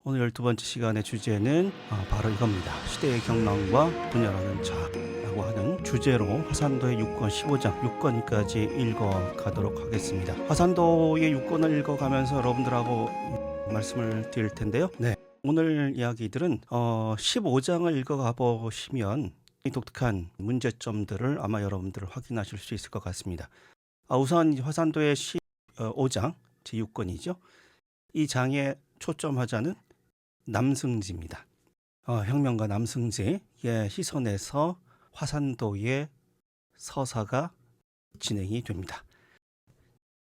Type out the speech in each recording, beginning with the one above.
오늘 두 번째 시간의 주제는 바로 이겁니다. 시대의 경랑과 분열하는 자라고 하는 주제로 화산도의 6권 15장 6권까지 읽어가도록 하겠습니다. 화산도의 6권을 읽어가면서 여러분들하고 말씀을 드릴 텐데요. 오늘 이야기들은 15장을 읽어가 보시면 이 독특한 문제점들을 아마 여러분들 확인하실 수 있을 것 같습니다. 우선 화산도의 15장 제6권이죠. 이 장에 초점하자는 남승지입니다. 혁명가 남승지의 시선에서 화산도의 서사가 진행이 됩니다.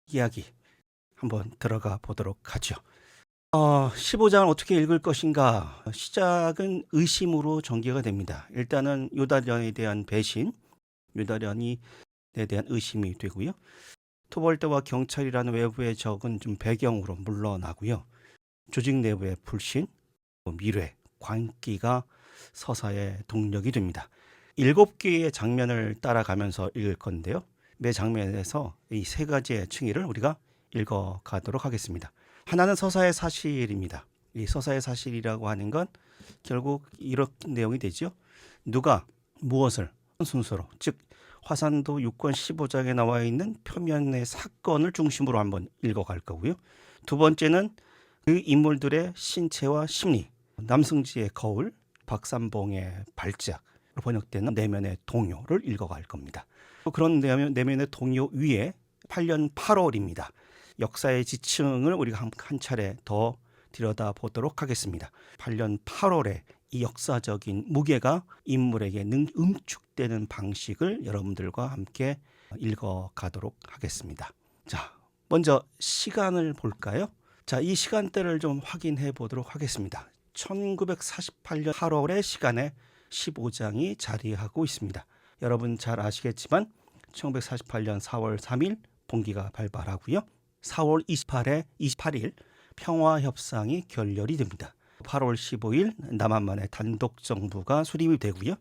이야기 한번 들어가 보도록 하죠. 15장을 어떻게 읽을 것인가? 시작은 의심으로 전개가 됩니다. 일단은 유다련에 대한 배신, 유다련에 대한 의심이 되고요. 토벌대와 경찰이라는 외부의 적은 좀 배경으로 물러나고요. 조직 내부의 불신, 미래, 광기가 서사의 동력이 됩니다. 7개의 장면을 따라가면서 읽을 건데요. 매 장면에서 이 3가지의 층위를 우리가 읽어가도록 하겠습니다. 하나는 서사의 사실입니다. 이 서사의 사실이라고 하는 건 결국 이런 내용이 되죠. 누가 무엇을 순서로, 즉 화산도 6권 15장에 나와 있는 표면의 사건을 중심으로 한번 읽어갈 거고요. 두 번째는 그 인물들의 신체와 심리, 남승지의 거울, 박삼봉의 발작, 번역되는 내면의 동요를 읽어갈 겁니다. 그런 내면의 동요 위에 8년 8월입니다. 역사의 지층을 우리가 한 차례 더 들여다보도록 하겠습니다. 8년 8월에 이 역사적인 무게가 인물에게 응축되는 방식을 여러분들과 함께 읽어가도록 하겠습니다. 자, 먼저 시간을 볼까요? 자, 이 시간대를 좀 확인해 보도록 하겠습니다. 1948년 8월의 시간에 15장이 자리하고 있습니다. 여러분 잘 아시겠지만 1948년 4월 3일 봉기가 발발하고요. 4월 28일 평화협상이 결렬이 됩니다. 8월 15일 남한만의 단독정부가 수립이 되고요.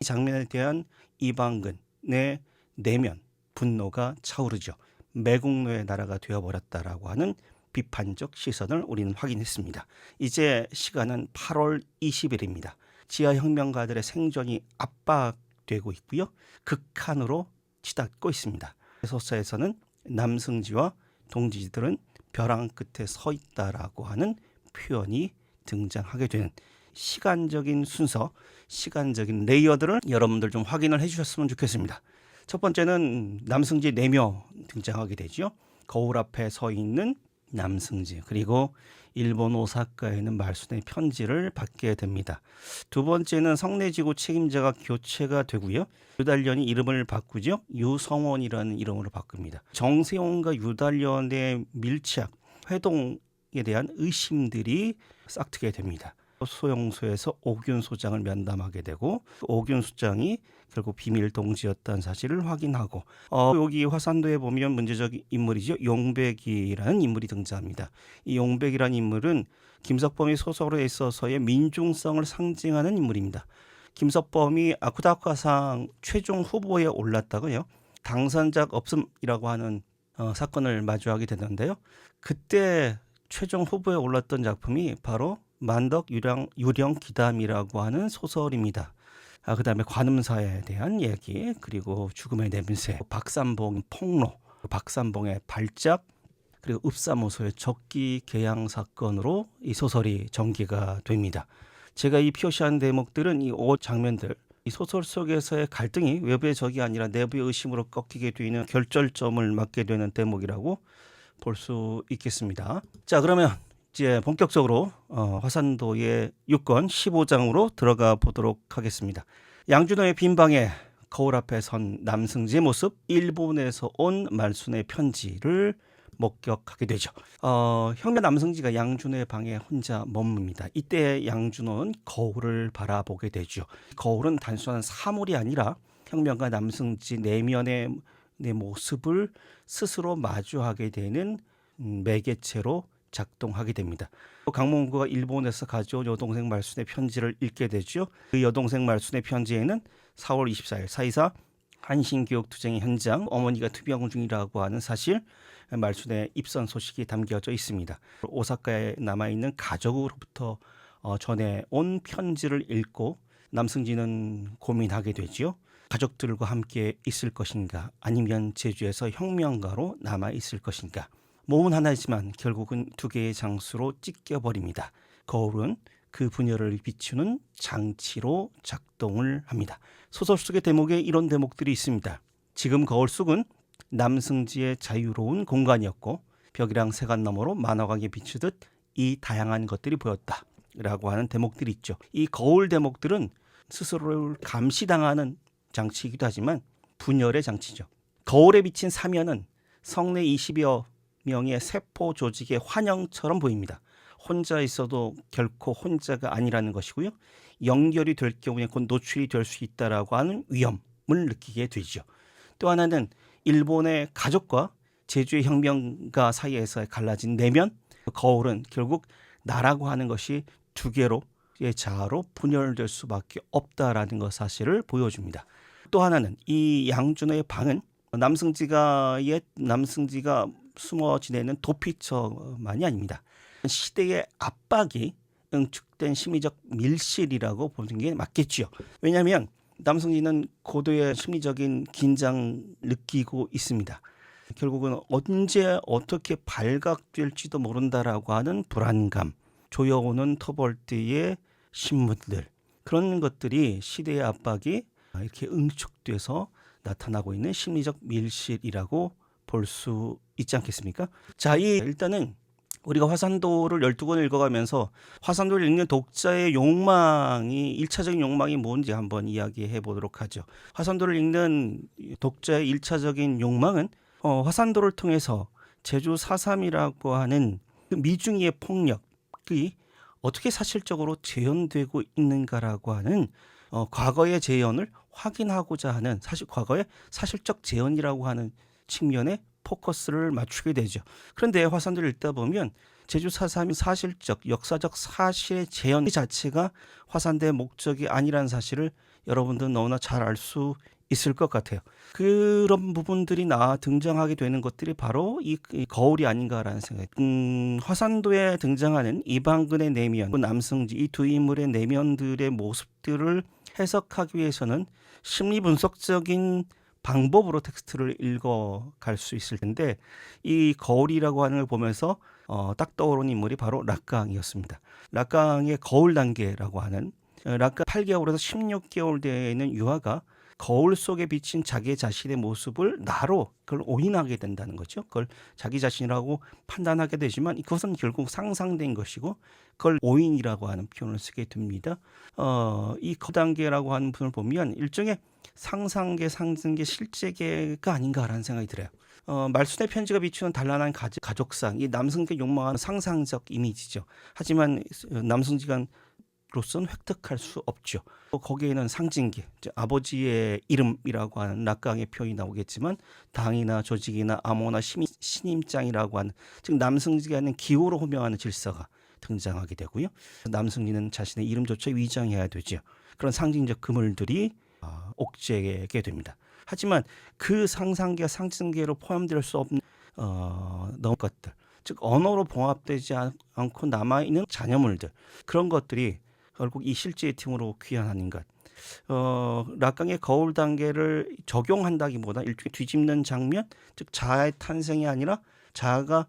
이 장면에 대한 이방근의 내면 분노가 차오르죠. 매국노의 나라가 되어버렸다라고 하는 비판적 시선을 우리는 확인했습니다. 이제 시간은 8월 20일입니다. 지하혁명가들의 생존이 압박되고 있고요. 극한으로 치닫고 있습니다. 소설에서는 남승지와 동지들은 벼랑 끝에 서 있다라고 하는 표현이 등장하게 되는 시간적인 순서, 시간적인 레이어들을 여러분들 좀 확인을 해주셨으면 좋겠습니다. 첫 번째는 남승지 내묘 등장하게 되죠. 거울 앞에 서 있는 남승지, 그리고 일본 오사카에는 말순의 편지를 받게 됩니다. 두 번째는 성내지구 책임자가 교체가 되고요. 유달련이 이름을 바꾸죠. 유성원이라는 이름으로 바꿉니다. 정세원과 유달련의 밀착, 회동에 대한 의심들이 싹트게 됩니다. 소영소에서 오균 소장을 면담하게 되고 오균 소장이 결국 비밀 동지였다는 사실을 확인하고 여기 화산도에 보면 문제적 인물이죠. 용백이라는 인물이 등장합니다. 이 용백이라는 인물은 김석범의 소설에 있어서의 민중성을 상징하는 인물입니다. 김석범이 아쿠다쿠아상 최종 후보에 올랐다고요. 당선작 없음이라고 하는 사건을 마주하게 되는데요. 그때 최종 후보에 올랐던 작품이 바로 만덕 유령 기담이라고 하는 소설입니다. 그 다음에 관음사에 대한 얘기, 그리고 죽음의 냄새, 박삼봉 폭로, 박삼봉의 발작, 그리고 읍사무소의 적기 개양 사건으로 이 소설이 전개가 됩니다. 제가 이 표시한 대목들은 이 5장면들, 이 소설 속에서의 갈등이 외부의 적이 아니라 내부의 의심으로 꺾이게 되는 결절점을 맞게 되는 대목이라고 볼 수 있겠습니다. 자, 그러면 이제 본격적으로 화산도의 6권 15장으로 들어가 보도록 하겠습니다. 양준호의 빈방에 거울 앞에 선 남승지의 모습, 일본에서 온 말순의 편지를 목격하게 되죠. 혁명 남승지가 양준호의 방에 혼자 머뭅니다. 이때 양준호는 거울을 바라보게 되죠. 거울은 단순한 사물이 아니라 혁명가 남승지 내면의 내 모습을 스스로 마주하게 되는 매개체로 작동하게 됩니다. 강몽구가 일본에서 가져온 여동생 말순의 편지를 읽게 되죠. 그 여동생 말순의 편지에는 4월 24일 사이사 한신교육투쟁의 현장, 어머니가 투병 중이라고 하는 사실, 말순의 입선 소식이 담겨져 있습니다. 오사카에 남아있는 가족으로부터 전해온 편지를 읽고 남승지는 고민하게 되지요. 가족들과 함께 있을 것인가, 아니면 제주에서 혁명가로 남아 있을 것인가. 몸은 하나이지만 결국은 두 개의 장수로 찢겨버립니다. 거울은 그 분열을 비추는 장치로 작동을 합니다. 소설 속의 대목에 이런 대목들이 있습니다. 지금 거울 속은 남승지의 자유로운 공간이었고 벽이랑 세간 너머로 만화광에 비추듯 이 다양한 것들이 보였다 라고 하는 대목들이 있죠. 이 거울 대목들은 스스로를 감시당하는 장치이기도 하지만 분열의 장치죠. 거울에 비친 사면은 성내 20여 명의 세포 조직의 환영처럼 보입니다. 혼자 있어도 결코 혼자가 아니라는 것이고요. 연결이 될 경우에 곧 노출이 될 수 있다라고 하는 위험을 느끼게 되죠. 또 하나는 일본의 가족과 제주의 혁명가 사이에서 갈라진 내면, 거울은 결국 나라고 하는 것이 두 개로의 자아로 분열될 수밖에 없다라는 것 사실을 보여줍니다. 또 하나는 이 양준호의 방은 남승지가 숨어 지내는 도피처만이 아닙니다. 시대의 압박이 응축된 심리적 밀실이라고 보는 게 맞겠지요. 왜냐하면 남승지는 고도의 심리적인 긴장을 느끼고 있습니다. 결국은 언제 어떻게 발각될지도 모른다라고 하는 불안감, 조여오는 터벌트의 신문들, 그런 것들이 시대의 압박이 이렇게 응축돼서 나타나고 있는 심리적 밀실이라고 볼 수 있지 않겠습니까? 자, 일단은 우리가 화산도를 12권 읽어가면서 화산도를 읽는 독자의 욕망이, 1차적인 욕망이 뭔지 한번 이야기해 보도록 하죠. 화산도를 읽는 독자의 1차적인 욕망은 화산도를 통해서 제주 4.3이라고 하는 미중의 폭력이 어떻게 사실적으로 재현되고 있는가라고 하는 과거의 재현을 확인하고자 하는, 사실 과거의 사실적 재현이라고 하는 측면에 포커스를 맞추게 되죠. 그런데 화산도를 읽다 보면 제주 4.3이 사실적, 역사적 사실의 재현 자체가 화산대의 목적이 아니라는 사실을 여러분들은 너무나 잘 알 수 있을 것 같아요. 그런 부분들이 등장하게 되는 것들이 바로 이 거울이 아닌가라는 생각이. 화산도에 등장하는 이방근의 내면, 남승지, 이 두 인물의 내면들의 모습들을 해석하기 위해서는 심리분석적인 방법으로 텍스트를 읽어갈 수 있을 텐데, 이 거울이라고 하는 걸 보면서 딱 떠오른 인물이 바로 락강이었습니다. 락강의 거울 단계라고 하는, 락강 8개월에서 16개월 되는 유아가 거울 속에 비친 자기 자신의 모습을 나로 그걸 오인하게 된다는 거죠. 그걸 자기 자신이라고 판단하게 되지만 그것은 결국 상상된 것이고 그걸 오인이라고 하는 표현을 쓰게 됩니다. 이 거단계라고 하는 분을 보면 일종의 상상계, 상승계, 실제계가 아닌가라는 생각이 들어요. 말순의 편지가 비추는 단란한 가족상, 이 남승지가 욕망하는 상상적 이미지죠. 하지만 남승지가 로서는 획득할 수 없죠. 거기에는 상징계, 아버지의 이름이라고 하는 락강의 표현이 나오겠지만 당이나 조직이나 암호나 신임장이라고 하는, 즉 남승지가 하는 기호로 호명하는 질서가 등장하게 되고요. 남승지는 자신의 이름조차 위장해야 되죠. 그런 상징적 그물들이 옥죄게 됩니다. 하지만 그 상상계와 상징계로 포함될 수 없는 넘 것들, 즉 언어로 봉합되지 않고 남아있는 잔여물들, 그런 것들이 결국 이 실제의 팀으로 귀환하는 것. 락강의 거울 단계를 적용한다기보다 일종의 뒤집는 장면, 즉 자아의 탄생이 아니라 자아가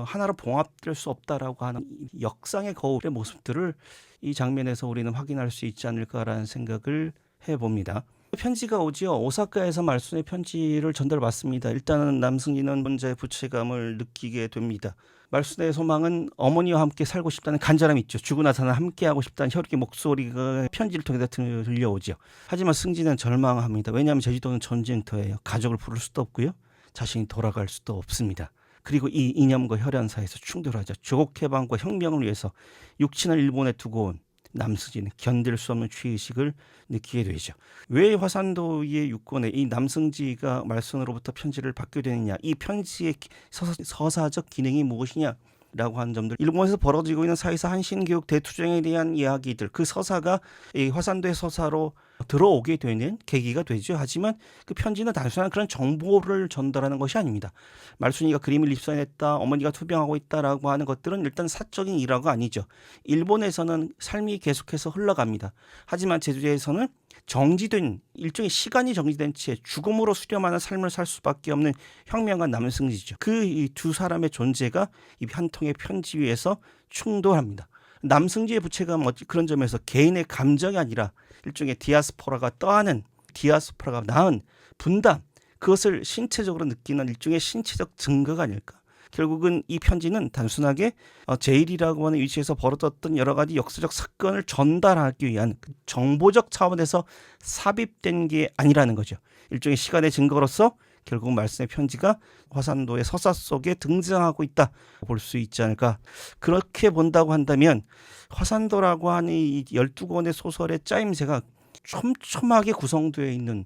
하나로 봉합될 수 없다라고 하는 역상의 거울의 모습들을 이 장면에서 우리는 확인할 수 있지 않을까라는 생각을 해봅니다. 편지가 오지요. 오사카에서 말순의 편지를 전달받습니다. 일단은 남승지는 혼자의 부채감을 느끼게 됩니다. 말순의 소망은 어머니와 함께 살고 싶다는 간절함이 있죠. 죽고 나서는 함께하고 싶다는 혈육의 목소리가 편지를 통해서 들려오죠. 하지만 승지는 절망합니다. 왜냐하면 제주도는 전쟁터예요. 가족을 부를 수도 없고요. 자신이 돌아갈 수도 없습니다. 그리고 이 이념과 혈연 사이에서 충돌하죠. 조국 해방과 혁명을 위해서 육친을 일본에 두고 온 남승지는 견딜 수 없는 죄의식을 느끼게 되죠. 왜 화산도의 유권에 이 남승지가 말순으로부터 편지를 받게 되느냐, 이 편지의 서사적 기능이 무엇이냐, 라고 하는 점들, 일본에서 벌어지고 있는 사회사 한신교육 대투쟁에 대한 이야기들, 그 서사가 이 화산도의 서사로 들어오게 되는 계기가 되죠. 하지만 그 편지는 단순한 그런 정보를 전달하는 것이 아닙니다. 말순이가 그림을 입선했다, 어머니가 투병하고 있다라고 하는 것들은 일단 사적인 일화가 아니죠. 일본에서는 삶이 계속해서 흘러갑니다. 하지만 제주도에서는 정지된, 일종의 시간이 정지된 채 죽음으로 수렴하는 삶을 살 수밖에 없는 혁명가 남승지죠. 그 두 사람의 존재가 이 한 통의 편지 위에서 충돌합니다. 남승지의 부채감, 그런 점에서 개인의 감정이 아니라 일종의 디아스포라가 떠안은, 디아스포라가 낳은 분담, 그것을 신체적으로 느끼는 일종의 신체적 증거가 아닐까. 결국은 이 편지는 단순하게 제일이라고 하는 위치에서 벌어졌던 여러 가지 역사적 사건을 전달하기 위한 정보적 차원에서 삽입된 게 아니라는 거죠. 일종의 시간의 증거로서 결국 말씀의 편지가 화산도의 서사 속에 등장하고 있다 볼 수 있지 않을까. 그렇게 본다고 한다면 화산도라고 하는 이 12권의 소설의 짜임새가 촘촘하게 구성되어 있는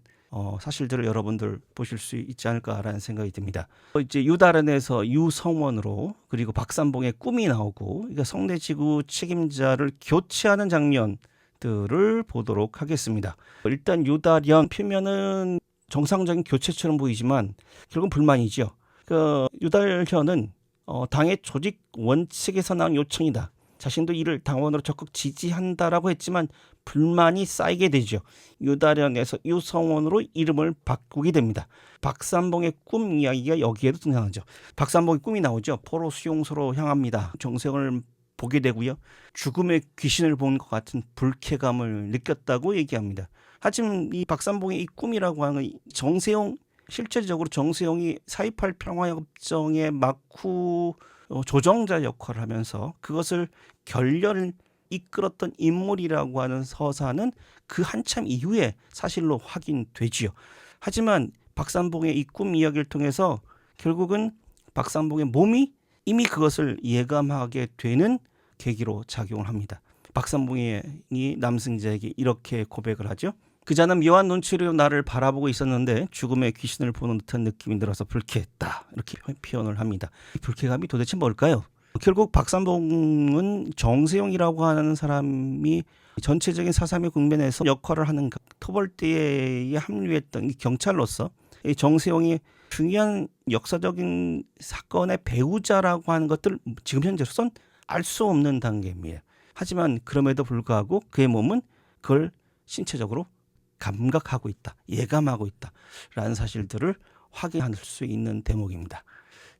사실들을 여러분들 보실 수 있지 않을까라는 생각이 듭니다. 이제 유다른에서 유성원으로, 그리고 박삼봉의 꿈이 나오고, 그러니까 성내지구 책임자를 교체하는 장면들을 보도록 하겠습니다. 일단 유다련 표면은 정상적인 교체처럼 보이지만 결국은 불만이죠. 그 유달현은 당의 조직 원칙에서 나온 요청이다. 자신도 이를 당원으로 적극 지지한다라고 했지만 불만이 쌓이게 되죠. 유다련에서 유성원으로 이름을 바꾸게 됩니다. 박삼봉의 꿈 이야기가 여기에도 등장하죠. 박삼봉의 꿈이 나오죠. 포로 수용소로 향합니다. 정세영을 보게 되고요. 죽음의 귀신을 본 것 같은 불쾌감을 느꼈다고 얘기합니다. 하지만 이 박삼봉의 이 꿈이라고 하는 정세영, 실제적으로 정세영이 4.28 평화협정의 막후 조정자 역할을 하면서 그것을 결렬을 이끌었던 인물이라고 하는 서사는 그 한참 이후에 사실로 확인되지요. 하지만 박삼봉의 이 꿈 이야기를 통해서 결국은 박삼봉의 몸이 이미 그것을 예감하게 되는 계기로 작용을 합니다. 박삼봉이 남승지에게 이렇게 고백을 하죠. 그자는 묘한 눈치로 나를 바라보고 있었는데 죽음의 귀신을 보는 듯한 느낌이 들어서 불쾌했다. 이렇게 표현을 합니다. 이 불쾌감이 도대체 뭘까요? 결국 박삼봉은 정세용이라고 하는 사람이 전체적인 사삼의 국면에서 역할을 하는 토벌대에 합류했던 경찰로서 정세용이 중요한 역사적인 사건의 배우자라고 하는 것들 지금 현재로선 알 수 없는 단계입니다. 하지만 그럼에도 불구하고 그의 몸은 그걸 신체적으로 감각하고 있다, 예감하고 있다라는 사실들을 확인할 수 있는 대목입니다.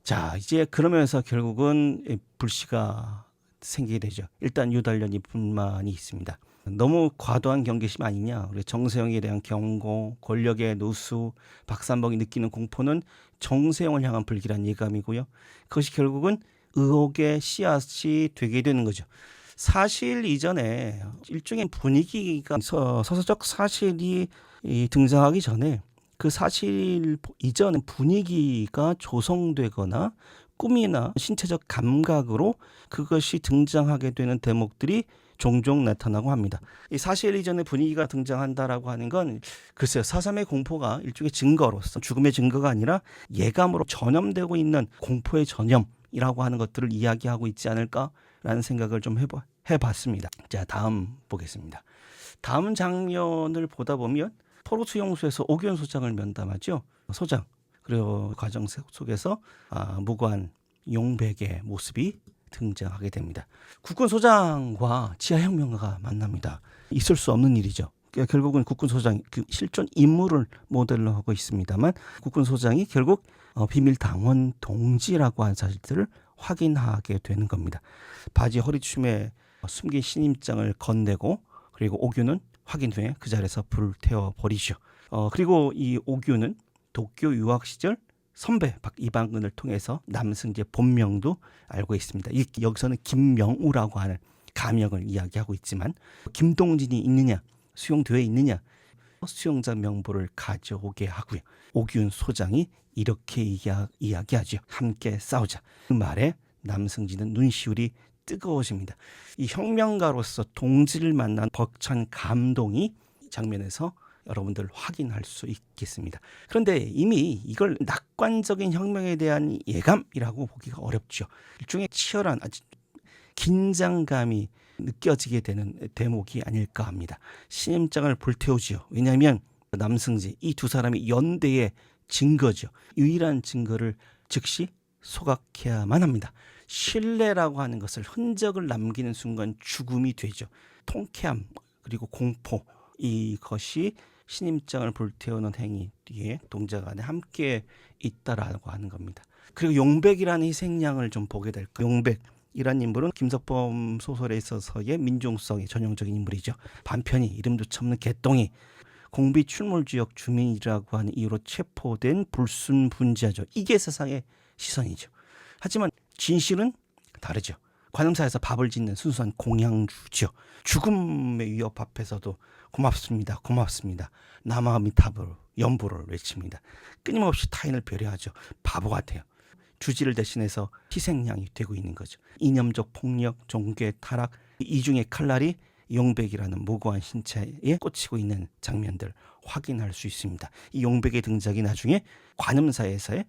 자, 이제 그러면서 결국은 불씨가 생기게 되죠. 일단 유달련이 불만이 있습니다. 너무 과도한 경계심 아니냐. 우리 정세영에 대한 경고, 권력의 누수, 박삼봉이 느끼는 공포는 정세영을 향한 불길한 예감이고요. 그것이 결국은 의혹의 씨앗이 되게 되는 거죠. 사실 이전에 일종의 분위기가 서서적 사실이 등장하기 전에 그 사실 이전 분위기가 조성되거나 꿈이나 신체적 감각으로 그것이 등장하게 되는 대목들이 종종 나타나고 합니다. 이 사실 이전의 분위기가 등장한다라고 하는 건 글쎄요, 4.3의 공포가 일종의 증거로서 죽음의 증거가 아니라 예감으로 전염되고 있는 공포의 전염이라고 하는 것들을 이야기하고 있지 않을까라는 생각을 좀 해봤습니다. 자, 다음 보겠습니다. 다음 장면을 보다 보면 포로 수용소에서 오규현 소장을 면담하죠. 소장, 그리고 과정 속에서 무고한 용백의 모습이 등장하게 됩니다. 국군 소장과 지하혁명가가 만납니다. 있을 수 없는 일이죠. 결국은 국군 소장, 그 실존 인물을 모델로 하고 있습니다만 국군 소장이 결국 비밀 당원 동지라고 하는 사실들을 확인하게 되는 겁니다. 바지 허리춤에 숨긴 신임장을 건네고, 그리고 오규는 확인 후에 그 자리에서 불을 태워버리죠. 그리고 이 오규는 도쿄 유학 시절 선배 이방근을 통해서 남승지의 본명도 알고 있습니다. 여기서는 김명우라고 하는 가명을 이야기하고 있지만 김동진이 있느냐, 수용되어 있느냐, 수용자 명부를 가져오게 하고요. 오규훈 소장이 이렇게 이야기하죠. 함께 싸우자. 그 말에 남승지는 눈시울이 뜨거워집니다. 이 혁명가로서 동지를 만난 벅찬 감동이 장면에서 여러분들 확인할 수 있겠습니다. 그런데 이미 이걸 낙관적인 혁명에 대한 예감이라고 보기가 어렵죠. 일종의 치열한 긴장감이 느껴지게 되는 대목이 아닐까 합니다. 신임장을 불태우지요. 왜냐하면 남승지 이 두 사람이 연대의 증거죠. 유일한 증거를 즉시 소각해야만 합니다. 신뢰라고 하는 것을 흔적을 남기는 순간 죽음이 되죠. 통쾌함 그리고 공포 이것이 신임장을 불태우는 행위 뒤에 동작 안에 함께 있다라고 하는 겁니다. 그리고 용백이라는 희생양을 좀 보게 될까요? 용백이라는 인물은 김석범 소설에 있어서의 민중성의 전형적인 인물이죠. 반편이 이름조차 없는 개똥이 공비 출몰지역 주민이라고 하는 이유로 체포된 불순분자죠. 이게 세상의 시선이죠. 하지만 진실은 다르죠. 관음사에서 밥을 짓는 순수한 공양주죠. 죽음의 위협 앞에서도 고맙습니다. 고맙습니다. 나마미타불 연부를 외칩니다. 끊임없이 타인을 배려하죠. 바보 같아요. 주지를 대신해서 희생양이 되고 있는 거죠. 이념적 폭력, 종교의 타락, 이중의 칼날이 용백이라는 무고한 신체에 꽂히고 있는 장면들 확인할 수 있습니다. 이 용백의 등장이 나중에 관음사에서의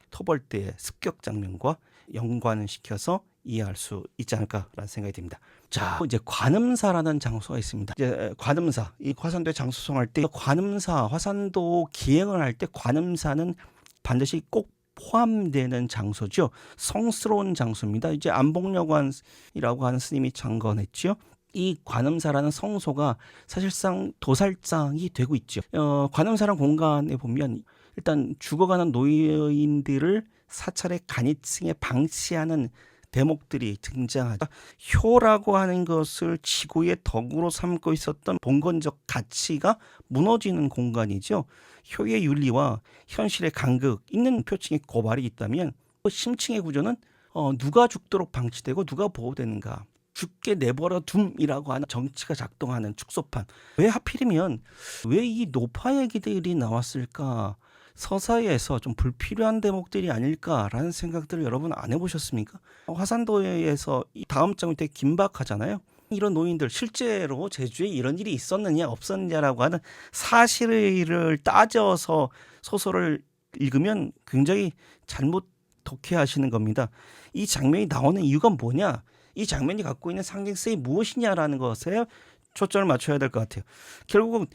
토벌대의 습격 장면과 연관을 시켜서 이해할 수 있지 않을까라는 생각이 듭니다. 자, 이제 관음사라는 장소가 있습니다. 이제 관음사, 이 화산도에 장수송할 때 관음사, 화산도 기행을 할 때 관음사는 반드시 꼭 포함되는 장소죠. 성스러운 장소입니다. 이제 안복려관이라고 하는 스님이 창건했죠. 이 관음사라는 성소가 사실상 도살장이 되고 있죠. 관음사라는 공간에 보면 일단 죽어가는 노인들을 사찰의 간이층에 방치하는 대목들이 등장하죠. 효라고 하는 것을 지구의 덕으로 삼고 있었던 봉건적 가치가 무너지는 공간이죠. 효의 윤리와 현실의 간극 있는 표층의 고발이 있다면 심층의 구조는 누가 죽도록 방치되고 누가 보호되는가. 죽게 내버려 둠이라고 하는 정치가 작동하는 축소판. 왜 하필이면 왜 이 노파 얘기들이 나왔을까? 서사에서 좀 불필요한 대목들이 아닐까라는 생각들을 여러분 안 해보셨습니까? 화산도에서 이 다음 장이 되게 긴박하잖아요. 이런 노인들 실제로 제주에 이런 일이 있었느냐 없었느냐라고 하는 사실을 따져서 소설을 읽으면 굉장히 잘못 독해하시는 겁니다. 이 장면이 나오는 이유가 뭐냐? 이 장면이 갖고 있는 상징성이 무엇이냐라는 것에 초점을 맞춰야 될 것 같아요. 결국은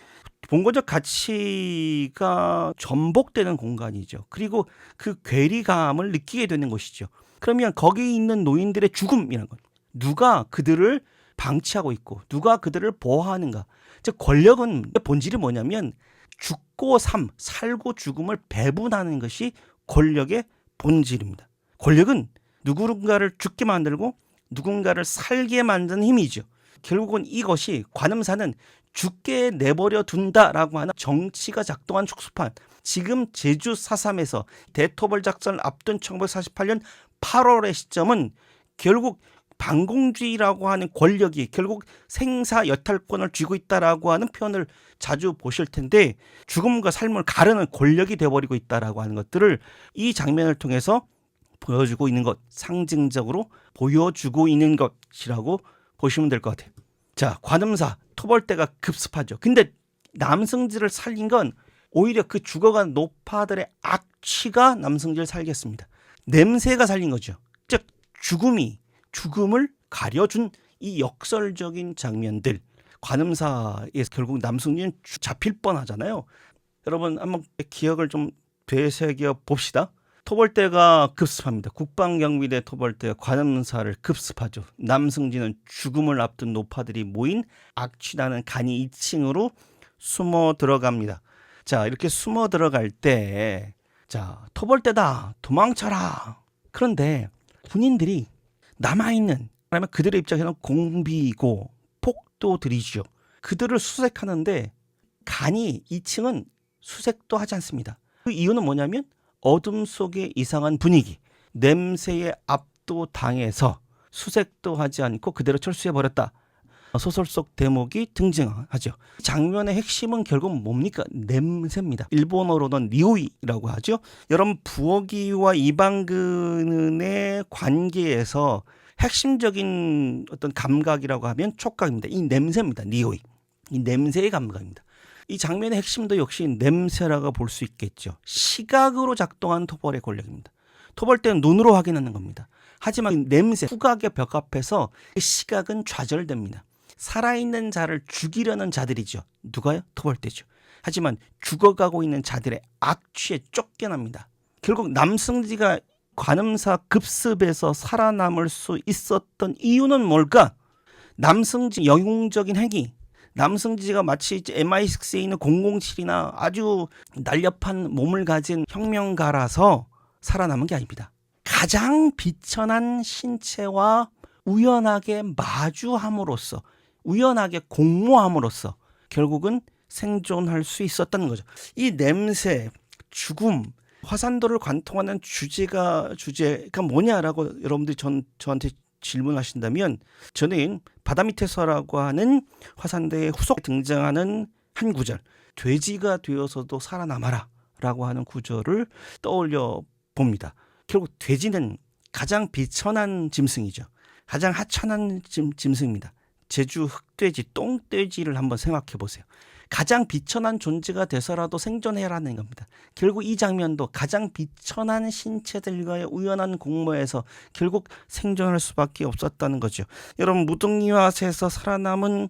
봉건적 가치가 전복되는 공간이죠. 그리고 그 괴리감을 느끼게 되는 것이죠. 그러면 거기 있는 노인들의 죽음이라는 것, 누가 그들을 방치하고 있고 누가 그들을 보호하는가. 즉 권력은 본질이 뭐냐면 죽고 살고 죽음을 배분하는 것이 권력의 본질입니다. 권력은 누군가를 죽게 만들고 누군가를 살게 만드는 힘이죠. 결국은 이것이 관음사는 죽게 내버려 둔다라고 하는 정치가 작동한 축소판. 지금 제주 4.3에서 대토벌 작전을 앞둔 1948년 8월의 시점은 결국 반공주의라고 하는 권력이 결국 생사 여탈권을 쥐고 있다라고 하는 표현을 자주 보실 텐데 죽음과 삶을 가르는 권력이 되어버리고 있다라고 하는 것들을 이 장면을 통해서 보여주고 있는 것, 상징적으로 보여주고 있는 것이라고 보시면 될 것 같아요. 자, 관음사, 토벌대가 급습하죠. 근데 남승지를 살린 건 오히려 그 죽어간 노파들의 악취가 남승지를 살겠습니다. 냄새가 살린 거죠. 즉 죽음을 가려준 이 역설적인 장면들. 관음사에서 결국 남승지는 잡힐 뻔하잖아요. 여러분 한번 기억을 좀 되새겨 봅시다. 토벌대가 급습합니다. 국방경비대 토벌대가 관음사를 급습하죠. 남승지는 죽음을 앞둔 노파들이 모인 악취나는 간이 2층으로 숨어 들어갑니다. 자, 이렇게 숨어 들어갈 때, 자, 토벌대다, 도망쳐라. 그런데 군인들이 남아있는, 그러면 그들의 입장에서는 공비고 폭도들이죠. 그들을 수색하는데 간이 2층은 수색도 하지 않습니다. 그 이유는 뭐냐면 어둠 속의 이상한 분위기, 냄새에 압도당해서 수색도 하지 않고 그대로 철수해버렸다. 소설 속 대목이 등장하죠. 장면의 핵심은 결국 뭡니까? 냄새입니다. 일본어로는 니오이라고 하죠. 여러분 부엌이와 이방근의 관계에서 핵심적인 어떤 감각이라고 하면 촉각입니다. 이 냄새입니다. 니오이. 이 냄새의 감각입니다. 이 장면의 핵심도 역시 냄새라고 볼 수 있겠죠. 시각으로 작동한 토벌의 권력입니다. 토벌 때는 눈으로 확인하는 겁니다. 하지만 이 냄새, 후각의 벽 앞에서 이 시각은 좌절됩니다. 살아있는 자를 죽이려는 자들이죠. 누가요? 토벌 때죠. 하지만 죽어가고 있는 자들의 악취에 쫓겨납니다. 결국 남승지가 관음사 급습에서 살아남을 수 있었던 이유는 뭘까? 남승지 영웅적인 행위, 남승지가 마치 MI6에 있는 007이나 아주 날렵한 몸을 가진 혁명가라서 살아남은 게 아닙니다. 가장 비천한 신체와 우연하게 마주함으로써, 우연하게 공모함으로써 결국은 생존할 수 있었다는 거죠. 이 냄새, 죽음, 화산도를 관통하는 주제가 뭐냐라고 여러분들이 저한테 질문하신다면, 저는 바다 밑에서라고 하는 화산대의 후속 등장하는 한 구절, 돼지가 되어서도 살아남아라 라고 하는 구절을 떠올려 봅니다. 결국 돼지는 가장 비천한 짐승이죠. 가장 하찮은 짐승입니다. 제주 흑돼지, 똥돼지를 한번 생각해 보세요. 가장 비천한 존재가 돼서라도 생존해라는 겁니다. 결국 이 장면도 가장 비천한 신체들과의 우연한 공모에서 결국 생존할 수밖에 없었다는 거죠. 여러분, 무등리화에서 살아남은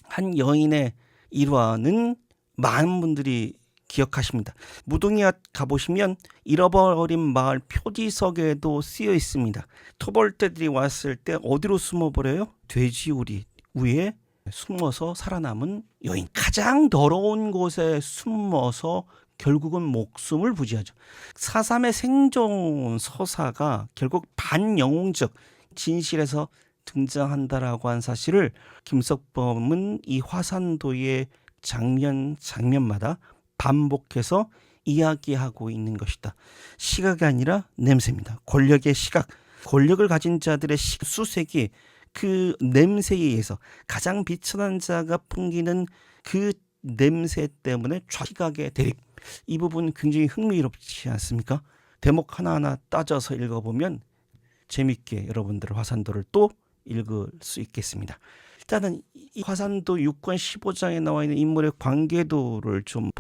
한 여인의 일화는 많은 분들이 기억하십니다. 무등리화 가보시면 잃어버린 마을 표지석에도 쓰여 있습니다. 토벌대들이 왔을 때 어디로 숨어버려요? 돼지우리 위에 숨어서 살아남은 여인. 가장 더러운 곳에 숨어서 결국은 목숨을 부지하죠. 4.3의 생존 서사가 결국 반영웅적 진실에서 등장한다라고 한 사실을 김석범은 이 화산도의 장면마다 반복해서 이야기하고 있는 것이다. 시각이 아니라 냄새입니다. 권력의 시각, 권력을 가진 자들의 수색이 그 냄새에 의해서 가장 비천한 자가 풍기는 그 냄새 때문에 시각의 대립, 이 부분 굉장히 흥미롭지 않습니까? 대목 하나하나 따져서 읽어보면 재밌게 여러분들 화산도를 또 읽을 수 있겠습니다. 일단은 이 화산도 6권 15장에 나와 있는 인물의 관계도를 좀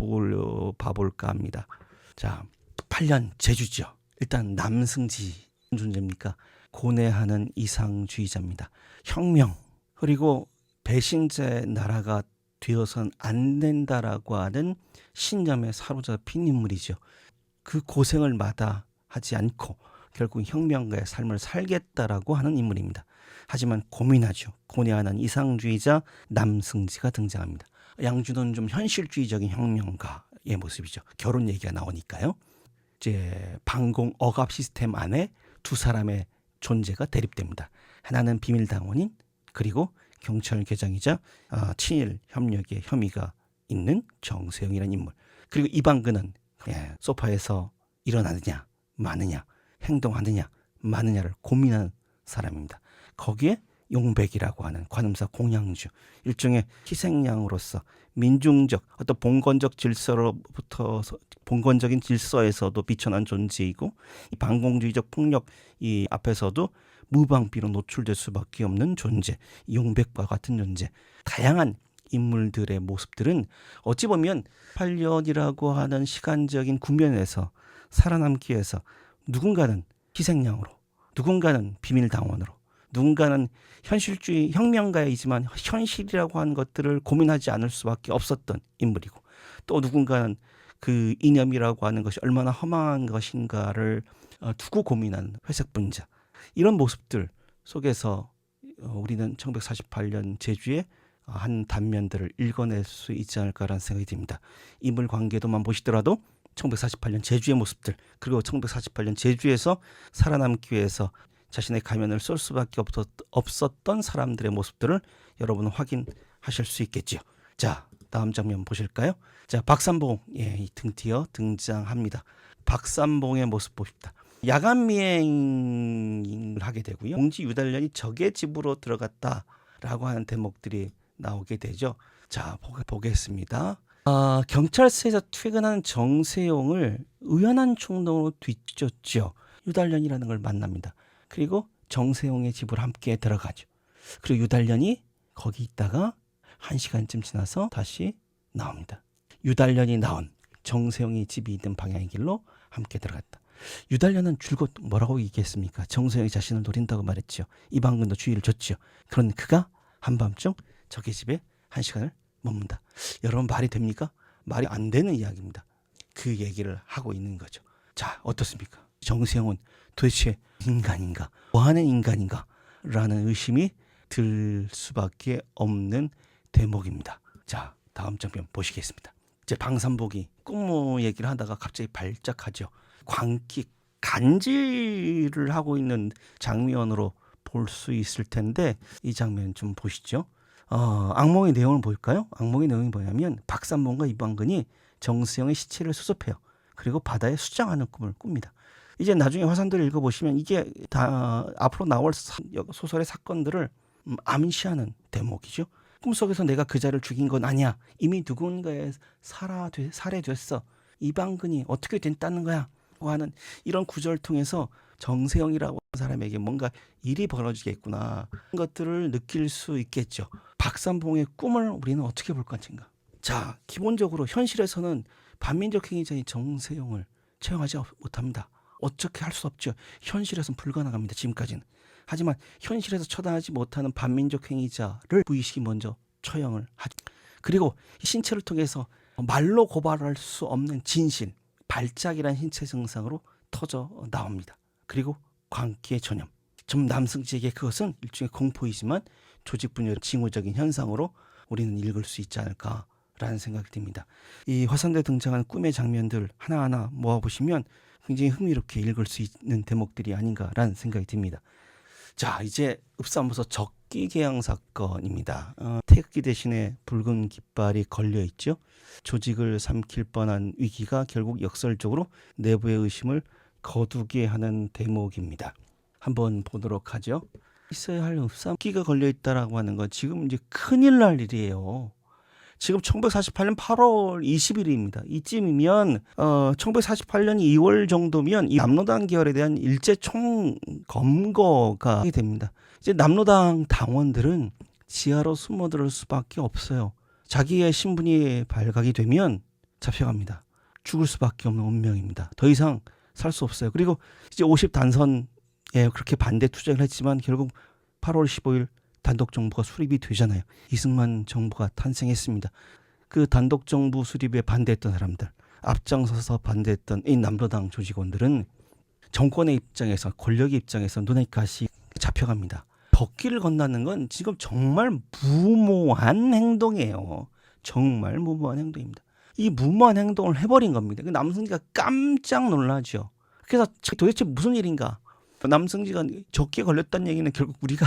봐볼까 합니다. 자, 8년 제주죠. 일단 남승지 존재입니까? 고뇌하는 이상주의자입니다. 혁명, 그리고 배신자의 나라가 되어선 안 된다라고 하는 신념에 사로잡힌 인물이죠. 그 고생을 마다하지 않고 결국 혁명가의 삶을 살겠다라고 하는 인물입니다. 하지만 고민하죠. 고뇌하는 이상주의자 남승지가 등장합니다. 양준호는 좀 현실주의적인 혁명가의 모습이죠. 결혼 얘기가 나오니까요. 이제 방공 억압 시스템 안에 두 사람의 존재가 대립됩니다. 하나는 비밀당원인, 그리고 경찰 계장이자 친일 협력의 혐의가 있는 정세영이라는 인물. 그리고 이방근은 소파에서 일어나느냐 마느냐, 행동하느냐 마느냐를 고민하는 사람입니다. 거기에 용백이라고 하는 관음사 공양주, 일종의 희생양으로서 민중적 어떤 봉건적 질서로부터 봉건적인 질서에서도 비천한 존재이고, 이 반공주의적 폭력 이 앞에서도 무방비로 노출될 수밖에 없는 존재, 용백과 같은 존재. 다양한 인물들의 모습들은 어찌 보면 8년이라고 하는 시간적인 국면에서 살아남기 위해서 누군가는 희생양으로, 누군가는 비밀당원으로, 누군가는 현실주의 혁명가이지만 현실이라고 하는 것들을 고민하지 않을 수밖에 없었던 인물이고, 또 누군가는 그 이념이라고 하는 것이 얼마나 허망한 것인가를 두고 고민하는 회색분자. 이런 모습들 속에서 우리는 1948년 제주의 한 단면들을 읽어낼 수 있지 않을까라는 생각이 듭니다. 인물 관계도만 보시더라도 1948년 제주의 모습들, 그리고 1948년 제주에서 살아남기 위해서 자신의 가면을 쏠 수밖에 없었던 사람들의 모습들을 여러분은 확인하실 수 있겠지요. 자, 다음 장면 보실까요? 자, 박삼봉 드디어 등장합니다. 박삼봉의 모습 봅시다. 야간 미행을 하게 되고요. 공지 유달년이 적의 집으로 들어갔다라고 하는 대목들이 나오게 되죠. 자, 보겠습니다. 경찰서에서 퇴근한 정세용을 우연한 충동으로 뒤쫓죠. 유달년이라는 걸 만납니다. 그리고 정세용의 집으로 함께 들어가죠. 그리고 유달년이 거기 있다가 1시간쯤 지나서 다시 나옵니다. 유달년이 나온 정세영이 집이 있는 방향의 길로 함께 들어갔다. 유달년은 줄곧 뭐라고 얘기했습니까? 정세영이 자신을 노린다고 말했죠. 이방근도 주의를 줬죠. 그런 그가 한밤중 저기 집에 1시간을 머문다. 여러분 말이 됩니까? 말이 안 되는 이야기입니다. 그 얘기를 하고 있는 거죠. 자, 어떻습니까? 정세영은 도대체 인간인가? 뭐하는 인간인가? 라는 의심이 들 수밖에 없는 대목입니다. 자, 다음 장면 보시겠습니다. 이제 방산복이 꿈모 얘기를 하다가 갑자기 발작하죠. 광기 간질을 하고 있는 장면으로 볼 수 있을 텐데 이 장면 좀 보시죠. 악몽의 내용을 볼까요? 악몽의 내용이 뭐냐면 박산봉과 이방근이 정세영의 시체를 수습해요. 그리고 바다에 수장하는 꿈을 꿉니다. 이제 나중에 화산도를 읽어보시면 이게 다 앞으로 나올 소설의 사건들을 암시하는 대목이죠. 꿈속에서 내가 그 자를 죽인 건 아니야. 이미 누군가에 살해됐어. 이방근이 어떻게 됐다는 거야. 하는 이런 구절을 통해서 정세영이라고 하는 사람에게 뭔가 일이 벌어지겠구나. 그런 것들을 느낄 수 있겠죠. 박산봉의 꿈을 우리는 어떻게 볼 것인가. 자, 기본적으로 현실에서는 반민족 행위자인 정세영을 채용하지 못합니다. 어떻게 할 수 없죠. 현실에서는 불가능합니다. 지금까지는. 하지만 현실에서 처단하지 못하는 반민족 행위자를 무의식이 먼저 처형을 하죠. 그리고 신체를 통해서 말로 고발할 수 없는 진실, 발작이라는 신체 증상으로 터져 나옵니다. 그리고 광기의 전염. 좀 남승지에게 그것은 일종의 공포이지만 조직분열의 징후적인 현상으로 우리는 읽을 수 있지 않을까라는 생각이 듭니다. 이 화산도에 등장하는 꿈의 장면들 하나하나 모아보시면 굉장히 흥미롭게 읽을 수 있는 대목들이 아닌가라는 생각이 듭니다. 자, 이제 읍사무소 적기개항 사건입니다. 태극기 대신에 붉은 깃발이 걸려있죠. 조직을 삼킬 뻔한 위기가 결국 역설적으로 내부의 의심을 거두게 하는 대목입니다. 한번 보도록 하죠. 있어야 할 읍사기가 걸려있다라고 하는 건 지금 이제 큰일 날 일이에요. 지금 1948년 8월 20일입니다. 이쯤이면 1948년 2월 정도면 이 남로당 계열에 대한 일제 총검거가 하게 됩니다. 이제 남로당 당원들은 지하로 숨어들 수밖에 없어요. 자기의 신분이 발각이 되면 잡혀갑니다. 죽을 수밖에 없는 운명입니다. 더 이상 살 수 없어요. 그리고 이제 50단선에 그렇게 반대 투쟁을 했지만 결국 8월 15일 단독 정부가 수립이 되잖아요. 이승만 정부가 탄생했습니다. 그 단독 정부 수립에 반대했던 사람들, 앞장서서 반대했던 이 남로당 조직원들은 정권의 입장에서, 권력의 입장에서 눈에 가시 잡혀갑니다. 덕기를 건너는 건 지금 정말 무모한 행동이에요. 정말 무모한 행동입니다. 이 무모한 행동을 해버린 겁니다. 남승지가 깜짝 놀라죠. 그래서 도대체 무슨 일인가? 남승지가 적기에 걸렸다는 얘기는 결국 우리가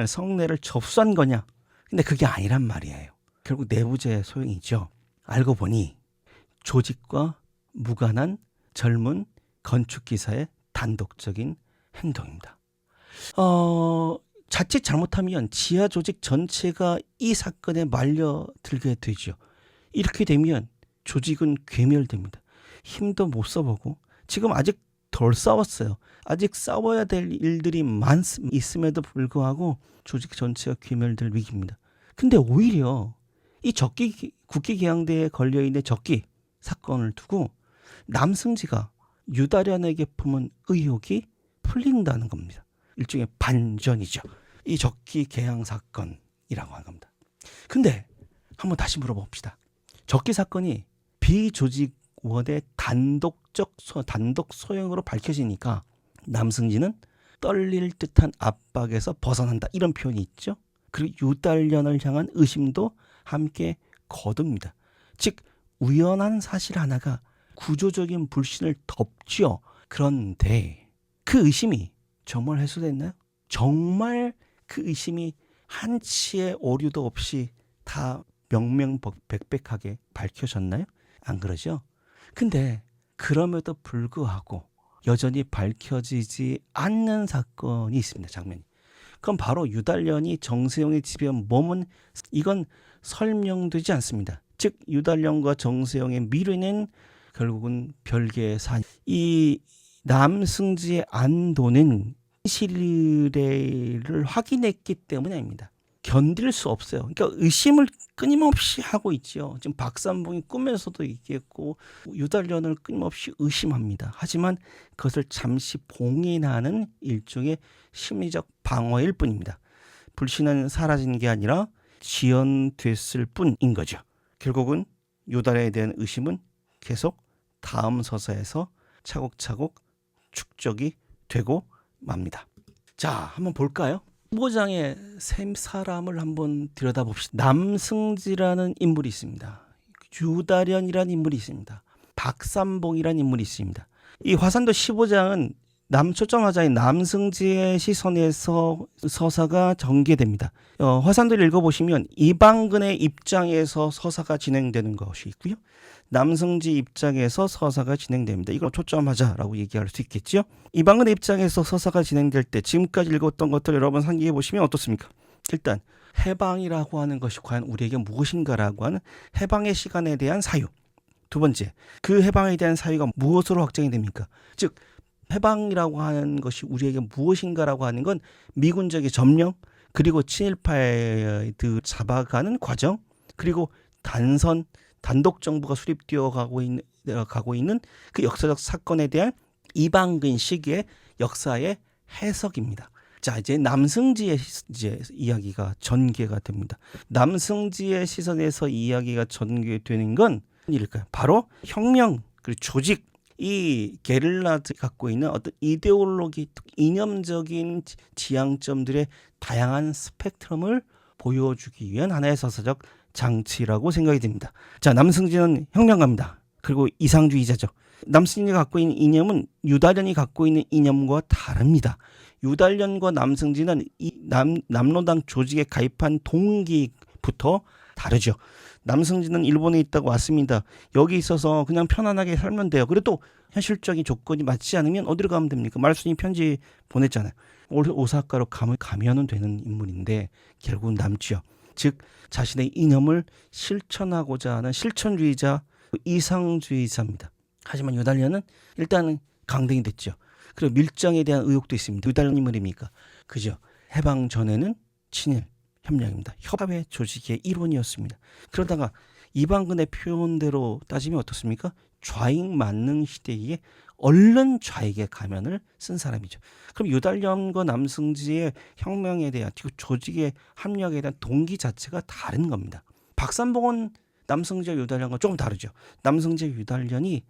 성내를 접수한 거냐? 근데 그게 아니란 말이에요. 결국 내부제 소용이죠. 알고 보니 조직과 무관한 젊은 건축기사의 단독적인 행동입니다. 자칫 잘못하면 지하 조직 전체가 이 사건에 말려들게 되죠. 이렇게 되면 조직은 괴멸됩니다. 힘도 못 써보고 지금 아직 덜 싸웠어요. 아직 싸워야 될 일들이 있음에도 불구하고 조직 전체가 괴멸될 위기입니다. 근데 오히려 이 국기개항대에 걸려있는 적기 사건을 두고 남승지가 유달현에게 품은 의혹이 풀린다는 겁니다. 일종의 반전이죠. 이 적기개항 사건이라고 하는 겁니다. 근데 한번 다시 물어봅시다. 적기 사건이 비조직원의 단독 소형으로 밝혀지니까 남승지는 떨릴 듯한 압박에서 벗어난다. 이런 표현이 있죠. 그리고 유달년을 향한 의심도 함께 거둡니다. 즉 우연한 사실 하나가 구조적인 불신을 덮죠. 그런데 그 의심이 정말 해소됐나요? 정말 그 의심이 한치의 오류도 없이 다 명명백백하게 밝혀졌나요? 안 그러죠? 근데 그럼에도 불구하고 여전히 밝혀지지 않는 사건이 있습니다. 장면이. 그럼 바로 유달년이 정세영의 집에 머문 이건 설명되지 않습니다. 즉 유달년과 정세영의 미래는 결국은 별개의 사안. 이 남승지의 안도는 실례를 확인했기 때문입니다. 견딜 수 없어요. 그러니까 의심을 끊임없이 하고 있죠. 지금 박산봉이 꿈에서도 얘기했고 유달년을 끊임없이 의심합니다. 하지만 그것을 잠시 봉인하는 일종의 심리적 방어일 뿐입니다. 불신은 사라진 게 아니라 지연됐을 뿐인 거죠. 결국은 유달에 대한 의심은 계속 다음 서사에서 차곡차곡 축적이 되고 맙니다. 자, 한번 볼까요? 15장의 세 사람을 한번 들여다봅시다. 남승지라는 인물이 있습니다. 유달연이라는 인물이 있습니다. 박산봉이라는 인물이 있습니다. 이 화산도 15장은 초점화자인 남승지의 시선에서 서사가 전개됩니다. 화산도를 읽어보시면 이방근의 입장에서 서사가 진행되는 것이 있고요. 남승지 입장에서 서사가 진행됩니다. 이걸 초점하자라고 얘기할 수 있겠죠. 이방근의 입장에서 서사가 진행될 때 지금까지 읽었던 것들 여러분 상기해 보시면 어떻습니까? 일단 해방이라고 하는 것이 과연 우리에게 무엇인가라고 하는 해방의 시간에 대한 사유. 두 번째, 그 해방에 대한 사유가 무엇으로 확정이 됩니까? 즉 해방이라고 하는 것이 우리에게 무엇인가라고 하는 건 미군적인 점령, 그리고 친일파들 잡아가는 과정, 그리고 단독 정부가 수립되어 가고 있는 그 역사적 사건에 대한 이방근 시기의 역사의 해석입니다. 자, 이제 남승지의 이야기가 전개가 됩니다. 남승지의 시선에서 이야기가 전개되는 건 일일까요? 바로 혁명, 그리고 조직, 이 게릴라들이 갖고 있는 어떤 이데올로기, 이념적인 지향점들의 다양한 스펙트럼을 보여주기 위한 하나의 서사적 장치라고 생각이 됩니다. 자, 남승지는 혁명가입니다. 그리고 이상주의자죠. 남승지가 갖고 있는 이념은 유달연이 갖고 있는 이념과 다릅니다. 유달연과 남승지는 이 남로당 조직에 가입한 동기부터 다르죠. 남승지는 일본에 있다고 왔습니다. 여기 있어서 그냥 편안하게 살면 돼요. 그래도 현실적인 조건이 맞지 않으면 어디로 가면 됩니까? 말순이 편지 보냈잖아요. 오사카로 가면은 되는 인물인데 결국은 남지요. 즉 자신의 이념을 실천하고자 하는 실천주의자, 이상주의자입니다. 하지만 유달연은 일단은 강등이 됐죠. 그리고 밀정에 대한 의혹도 있습니다. 유달연 인물입니까? 그죠? 해방 전에는 친일 협력입니다. 협회 조직의 일원이었습니다. 그러다가 이방근의 표현대로 따지면 어떻습니까? 좌익 만능 시대에 얼른 좌익의 가면을 쓴 사람이죠. 그럼 유달연과 남승지의 혁명에 대한 조직의 합력에 대한 동기 자체가 다른 겁니다. 박산봉은 남승지와 유달연과 조금 다르죠. 남승지와 유달연이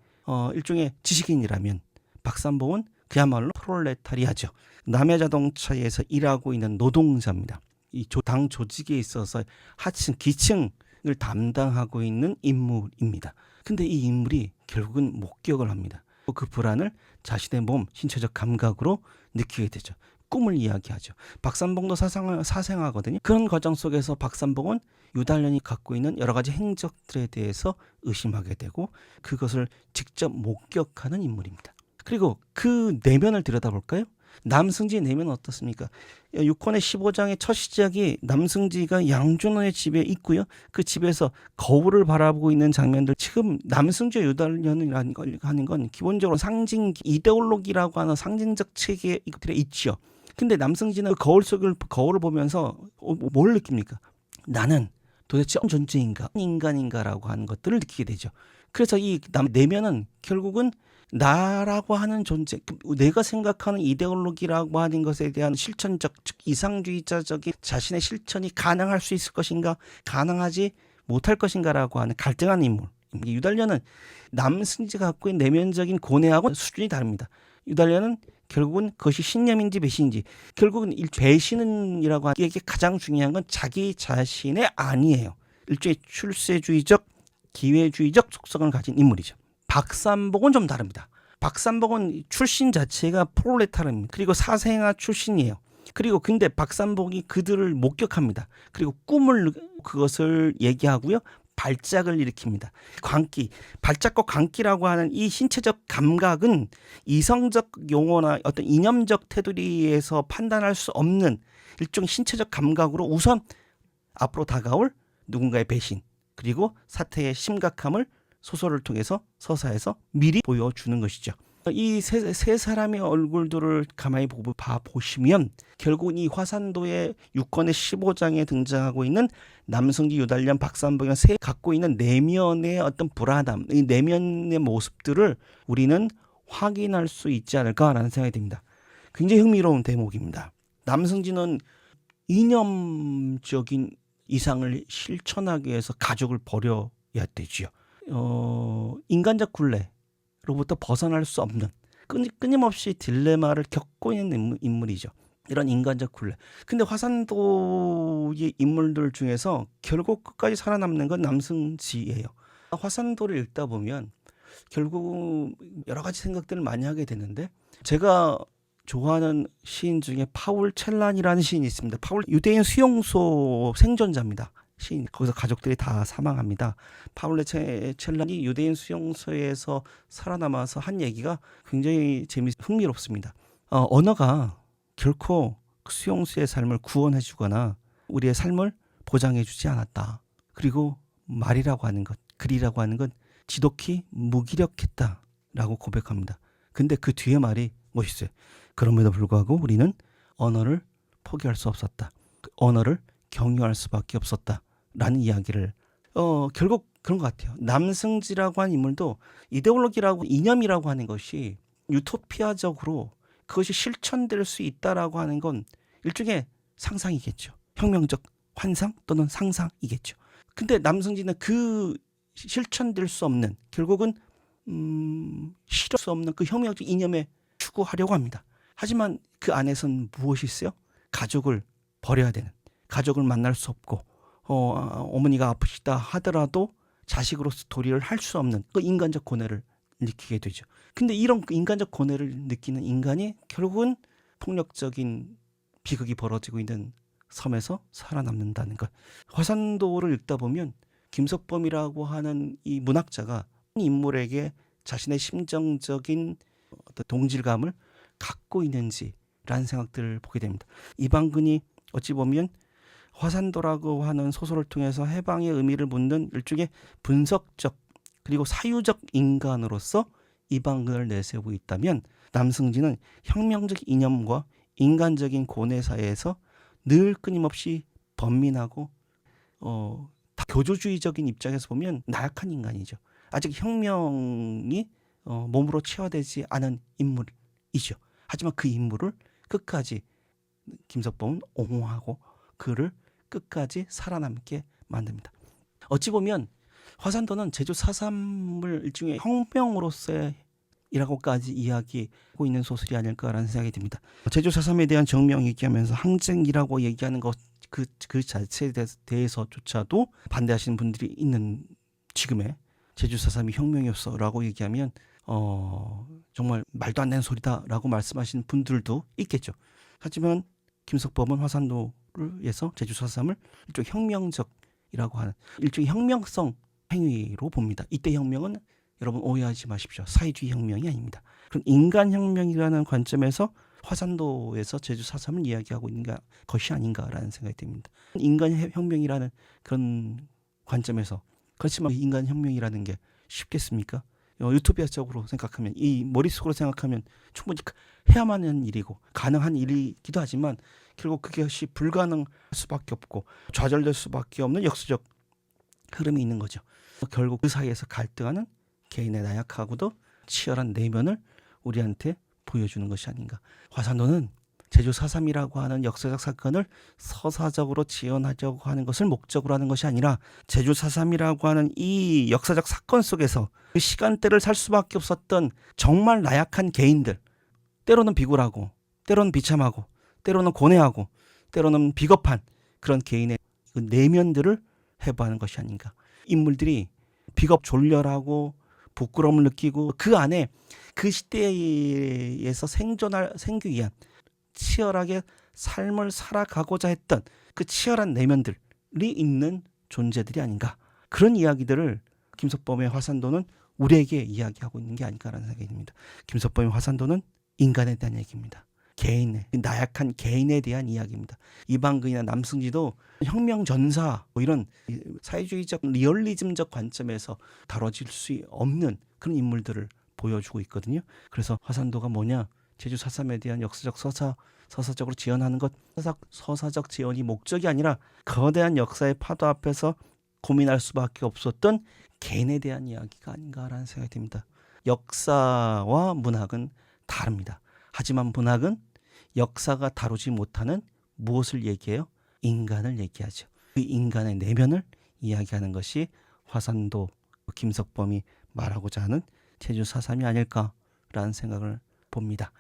일종의 지식인이라면 박산봉은 그야말로 프롤레타리아죠. 남해자동차에서 일하고 있는 노동자입니다. 이 당 조직에 있어서 하층, 기층을 담당하고 있는 인물입니다. 근데 이 인물이 결국은 목격을 합니다. 그 불안을 자신의 몸, 신체적 감각으로 느끼게 되죠. 꿈을 이야기하죠. 박산봉도 사생하거든요. 그런 과정 속에서 박산봉은 유달연이 갖고 있는 여러 가지 행적들에 대해서 의심하게 되고 그것을 직접 목격하는 인물입니다. 그리고 그 내면을 들여다볼까요? 남승지의 내면은 어떻습니까? 6권의 15장의 첫 시작이 남승지가 양준호의 집에 있고요. 그 집에서 거울을 바라보고 있는 장면들. 지금 남승지와 유달연이라는 걸 하는 건 기본적으로 상징, 이데올로기라고 하는 상징적 체계에 있죠. 근데 남승지는 그 거울을 보면서 뭘 느낍니까? 나는 도대체 어떤 존재인가, 인간인가라고 하는 것들을 느끼게 되죠. 그래서 이 내면은 결국은 나라고 하는 존재, 내가 생각하는 이데올로기라고 하는 것에 대한 실천적, 즉 이상주의자적인 자신의 실천이 가능할 수 있을 것인가, 가능하지 못할 것인가라고 하는 갈등하는 인물. 유달연은 남승지가 갖고 있는 내면적인 고뇌하고 수준이 다릅니다. 유달연은 결국은 그것이 신념인지 배신인지, 결국은 배신이라고 하는 게 가장 중요한 건 자기 자신의 아니에요. 일종의 출세주의적, 기회주의적 속성을 가진 인물이죠. 박산봉은 좀 다릅니다. 박산봉은 출신 자체가 프롤레타르입니다. 그리고 사생아 출신이에요. 그리고 근데 박산봉이 그들을 목격합니다. 그리고 그것을 얘기하고요. 발작을 일으킵니다. 광기, 발작과 광기라고 하는 이 신체적 감각은 이성적 용어나 어떤 이념적 테두리에서 판단할 수 없는 일종 신체적 감각으로 우선 앞으로 다가올 누군가의 배신, 그리고 사태의 심각함을 소설을 통해서 서사에서 미리 보여주는 것이죠. 이 세 사람의 얼굴들을 가만히 보시면 결국 이 화산도의 6권의 15장에 등장하고 있는 남승지, 유달리안, 박삼봉이 세 갖고 있는 내면의 어떤 불안함, 이 내면의 모습들을 우리는 확인할 수 있지 않을까라는 생각이 듭니다. 굉장히 흥미로운 대목입니다. 남승지는 이념적인 이상을 실천하기 위해서 가족을 버려야 되지요. 인간적 굴레로부터 벗어날 수 없는 끊임없이 딜레마를 겪고 있는 인물이죠. 이런 인간적 굴레. 근데 화산도의 인물들 중에서 결국 끝까지 살아남는 건 남승지예요. 화산도를 읽다 보면 결국 여러 가지 생각들을 많이 하게 되는데, 제가 좋아하는 시인 중에 파울 첼란이라는 시인이 있습니다. 파울 유대인 수용소 생존자입니다. 시인. 거기서 가족들이 다 사망합니다. 파울레 첼란이 유대인 수용소에서 살아남아서 한 얘기가 굉장히 흥미롭습니다. 언어가 결코 수용소의 삶을 구원해주거나 우리의 삶을 보장해주지 않았다. 그리고 말이라고 하는 것, 글이라고 하는 건 지독히 무기력했다라고 고백합니다. 근데 그 뒤에 말이 멋있어요. 그럼에도 불구하고 우리는 언어를 포기할 수 없었다. 언어를 경유할 수밖에 없었다라는 이야기를 결국 그런 것 같아요. 남승지라고 하는 인물도 이데올로기라고 이념이라고 하는 것이 유토피아적으로 그것이 실천될 수 있다라고 하는 건 일종의 상상이겠죠. 혁명적 환상 또는 상상이겠죠. 근데 남승지는 그 실천될 수 없는, 결국은 실현 수 없는 그 혁명적 이념에 추구하려고 합니다. 하지만 그 안에선 무엇이 있어요? 가족을 버려야 되는, 가족을 만날 수 없고 어머니가 아프시다 하더라도 자식으로서 도리를 할 수 없는 그 인간적 고뇌를 느끼게 되죠. 근데 이런 인간적 고뇌를 느끼는 인간이 결국은 폭력적인 비극이 벌어지고 있는 섬에서 살아남는다는 것. 화산도를 읽다 보면 김석범이라고 하는 이 문학자가 인물에게 자신의 심정적인 어떤 동질감을 갖고 있는지라는 생각들을 보게 됩니다. 이방근이 어찌 보면 화산도라고 하는 소설을 통해서 해방의 의미를 묻는 일종의 분석적 그리고 사유적 인간으로서 이방근을 내세우고 있다면, 남승지는 혁명적 이념과 인간적인 고뇌 사이에서 늘 끊임없이 번민하고 교조주의적인 입장에서 보면 나약한 인간이죠. 아직 혁명이 몸으로 체화되지 않은 인물이죠. 하지만 그 인물을 끝까지 김석범은 옹호하고 그를 끝까지 살아남게 만듭니다. 어찌 보면 화산도는 제주 4.3을 일종의 혁명으로서의 이라고까지 이야기하고 있는 소설이 아닐까라는 생각이 듭니다. 제주 4.3에 대한 정명 얘기하면서 항쟁이라고 얘기하는 것 그 자체에 대해서조차도 반대하시는 분들이 있는 지금의 제주 4.3이 혁명이었어라고 얘기하면 정말 말도 안 되는 소리다라고 말씀하시는 분들도 있겠죠. 하지만 김석범은 화산도를 위해서 제주 4.3을 일종의 혁명적이라고 하는 일종의 혁명성 행위로 봅니다. 이때 혁명은 여러분 오해하지 마십시오. 사회주의 혁명이 아닙니다. 그럼 인간혁명이라는 관점에서 화산도에서 제주 4.3을 이야기하고 있는 것이 아닌가라는 생각이 듭니다. 인간혁명이라는 그런 관점에서, 그렇지만 인간혁명이라는 게 쉽겠습니까? 유토피아적으로 생각하면, 이 머릿속으로 생각하면 충분히 해야만 하는 일이고 가능한 일이기도 하지만 결국 그것이 불가능할 수밖에 없고 좌절될 수밖에 없는 역사적 흐름이 있는 거죠. 결국 그 사이에서 갈등하는 개인의 나약하고도 치열한 내면을 우리한테 보여주는 것이 아닌가. 화산도는 제주 4.3이라고 하는 역사적 사건을 서사적으로 지원하려고 하는 것을 목적으로 하는 것이 아니라 제주 4.3이라고 하는 이 역사적 사건 속에서 그 시간대를 살 수밖에 없었던 정말 나약한 개인들, 때로는 비굴하고 때로는 비참하고 때로는 고뇌하고 때로는 비겁한 그런 개인의 그 내면들을 해부하는 것이 아닌가. 인물들이 비겁 졸렬하고 부끄러움을 느끼고 그 안에 그 시대에서 생기 위한 치열하게 삶을 살아가고자 했던 그 치열한 내면들이 있는 존재들이 아닌가. 그런 이야기들을 김석범의 화산도는 우리에게 이야기하고 있는 게 아닐까라는 생각이 듭니다. 김석범의 화산도는 인간에 대한 얘기입니다. 개인의, 나약한 개인에 대한 이야기입니다. 이방근이나 남승지도 혁명 전사 이런 사회주의적 리얼리즘적 관점에서 다뤄질 수 없는 그런 인물들을 보여주고 있거든요. 그래서 화산도가 뭐냐? 제주 4.3에 대한 역사적 서사적으로 지연하는 것, 서사적 지연이 목적이 아니라 거대한 역사의 파도 앞에서 고민할 수밖에 없었던 개인에 대한 이야기가 아닌가라는 생각이 듭니다. 역사와 문학은 다릅니다. 하지만 문학은 역사가 다루지 못하는 무엇을 얘기해요? 인간을 얘기하죠. 그 인간의 내면을 이야기하는 것이 화산도 김석범이 말하고자 하는 제주 4.3이 아닐까라는 생각을 봅니다.